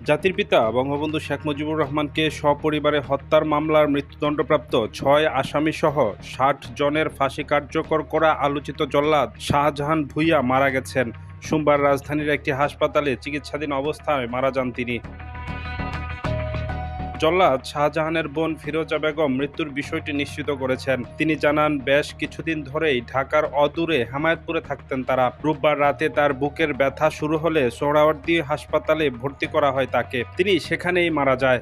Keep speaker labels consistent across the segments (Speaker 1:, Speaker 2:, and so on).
Speaker 1: জাতির পিতা বঙ্গবন্ধু শেখ মুজিবুর রহমানকে সপরিবারে হত্যার মামলার মৃত্যুদণ্ডপ্রাপ্ত ৬ আসামিসহ ৬০ জনের ফাঁসি কার্যকর করা আলোচিত জল্লাদ শাহজাহান ভূঁইয়া মারা গেছেন। সোমবার রাজধানীর একটি হাসপাতালে চিকিৎসাধীন অবস্থায় মারা যান তিনি। জল্লাদ শাহজাহানের বোন ফিরোজা বেগম মৃত্যুর বিষয়টি নিশ্চিত করেছেন। তিনি জানান, বেশ কিছুদিন ধরেই ঢাকার অদূরে হেমায়েতপুরে থাকতেন তারা। রোববার রাতে তার বুকের ব্যথা শুরু হলে সোহরাওয়ার্দী হাসপাতালে ভর্তি করা হয় তাকে। তিনি সেখানেই মারা যায়।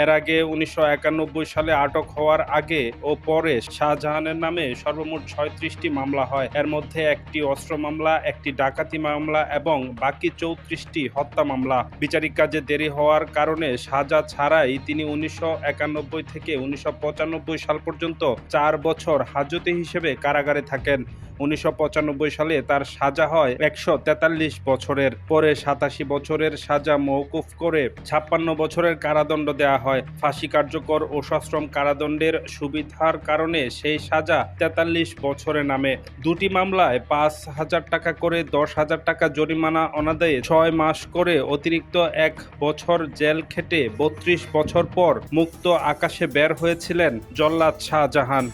Speaker 1: এর আগে ১৯৯১ সালে আটক হওয়ার আগে ও পরে শাহজাহানের নামে সর্বমোট ৩৬টি মামলা হয়। এর মধ্যে একটি অস্ত্র মামলা, একটি ডাকাতি মামলা এবং বাকি ৩৪টি হত্যা মামলা। বিচারিক কাজে দেরি হওয়ার কারণে সাজা ছাড়াই তিনি ১৯৯১ থেকে ১৯৯৫ সাল পর্যন্ত ৪ বছর হাজতে হিসেবে কারাগারে থাকেন। ১৯৯৫ সালে তার সাজা হয় ১৪৩ বছরের। পরে ৮৭ বছরের সাজা মওকুফ করে ৫৬ বছরের কারাদণ্ড দেয়া হয়। ফাঁসি কার্যকর ও সশ্রম কারাদণ্ডের সুবিধার কারণে সেই সাজা ৪৩ বছরে নামে। দুটি মামলায় ৫,০০০ টাকা করে ১০,০০০ টাকা জরিমানা অনাদায়ে ৬ মাস করে অতিরিক্ত ১ বছর জেল খেটে ৩২ বছর পর মুক্ত আকাশে বের হয়েছিলেন জল্লাদ শাহজাহান।